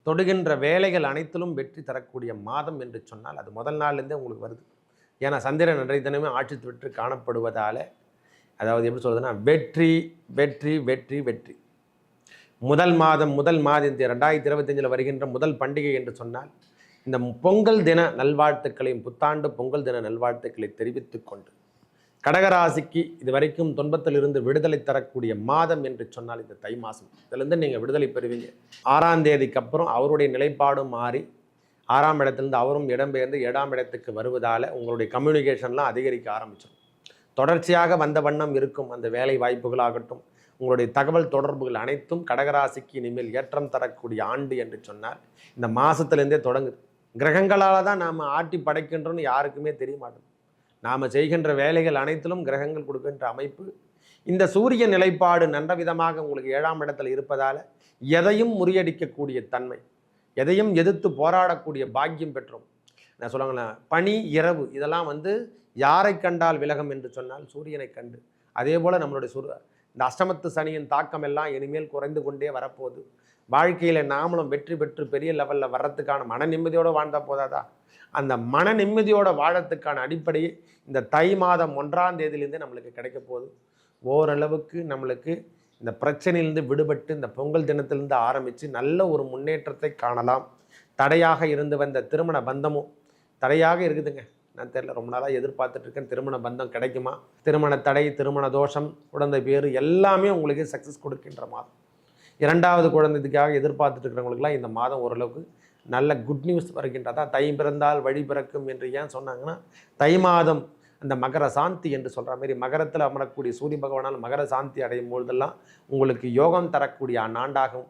தொடுகின்ற வேலைகள் அனைத்திலும் வெற்றி தரக்கூடிய மாதம் என்று சொன்னால் அது முதல் நாள்லேருந்தே உங்களுக்கு வருது. ஏன்னா சந்திரன் அன்றைய தினமே ஆட்சி பெற்று காணப்படுவதால், அதாவது எப்படி சொல்றதுன்னா, வெற்றி வெற்றி வெற்றி வெற்றி. முதல் மாதம் முதல் மாதம் இந்த 2025 வருகின்ற முதல் பண்டிகை என்று சொன்னால், இந்த பொங்கல் தின நல்வாழ்த்துக்களையும் புத்தாண்டு பொங்கல் தின நல்வாழ்த்துக்களை தெரிவித்துக் கொண்டு, கடகராசிக்கு இதுவரைக்கும் துன்பத்திலிருந்து விடுதலை தரக்கூடிய மாதம் என்று சொன்னால் இந்த தை மாதம். இதிலிருந்து நீங்கள் விடுதலை பெறுவீங்க. 6ஆம் தேதிக்கு அப்புறம் அவருடைய நிலைப்பாடும் மாறி 6ஆம் இடத்திலிருந்து அவரும் இடம்பெயர்ந்து 7ஆம் இடத்துக்கு வருவதால் உங்களுடைய கம்யூனிகேஷன்லாம் அதிகரிக்க ஆரம்பிச்சிடும். தொடர்ச்சியாக வந்த வண்ணம் இருக்கும் அந்த வேலை வாய்ப்புகளாகட்டும், உங்களுடைய தகவல் தொடர்புகள் அனைத்தும் கடகராசிக்கு இனிமேல் ஏற்றம் தரக்கூடிய ஆண்டு என்று சொன்னால் இந்த மாதத்துலேருந்தே தொடங்குது. கிரகங்களால் தான் நாம் ஆட்டி படைக்கின்றோன்னு யாருக்குமே தெரிய மாட்டோம். நாம் செய்கின்ற வேலைகள் அனைத்திலும் கிரகங்கள் கொடுக்கின்ற அமைப்பு. இந்த சூரிய நிலைப்பாடு நல்ல விதமாக உங்களுக்கு 7ஆம் இடத்தில் இருப்பதால் எதையும் முறியடிக்கக்கூடிய தன்மை, எதையும் எதிர்த்து போராடக்கூடிய பாக்கியம் பெற்றோம். நான் சொல்லுங்களேன், பனி இரவு இதெல்லாம் யாரை கண்டால் விலகம் என்று சொன்னால் சூரியனை கண்டு. அதே போல் நம்மளுடைய இந்த அஷ்டமத்து சனியின் தாக்கம் எல்லாம் இனிமேல் குறைந்து கொண்டே வரப்போகுது. வாழ்க்கையில் நாமளும் வெற்றி பெற்று பெரிய லெவலில் வர்றதுக்கான மன நிம்மதியோடு வாழ்ந்தால் போதாதா? அந்த மன நிம்மதியோட வாழறதுக்கான அடிப்படையை இந்த தை மாதம் 1ஆம் தேதியிலேருந்தே நம்மளுக்கு கிடைக்க போகுது. ஓரளவுக்கு நம்மளுக்கு இந்த பிரச்சனையிலிருந்து விடுபட்டு இந்த பொங்கல் தினத்திலிருந்து ஆரம்பித்து நல்ல ஒரு முன்னேற்றத்தை காணலாம். தடையாக இருந்து வந்த திருமண பந்தமும் தடையாக இருக்குதுங்க. நான் தெரியல, ரொம்ப நாளாக எதிர்பார்த்துட்ருக்கேன். திருமண பந்தம் கிடைக்குமா? திருமண தடை, திருமண தோஷம், குழந்தை பேர் எல்லாமே உங்களுக்கு சக்ஸஸ் கொடுக்கின்ற மாதம். 2வது குழந்தைக்காக எதிர்பார்த்துட்டு இருக்கிறவங்களுக்குலாம் இந்த மாதம் ஓரளவுக்கு நல்ல குட் நியூஸ் வருகின்றதா. தை பிறந்தால் வழி பிறக்கும் என்று ஏன் சொன்னாங்கன்னா, தை மாதம் அந்த மகர சாந்தி என்று சொல்கிற மாதிரி மகரத்தில் அமரக்கூடிய சூரிய பகவானால் மகர சாந்தி அடையும் பொழுதெல்லாம் உங்களுக்கு யோகம் தரக்கூடிய ஆண்டாகும்.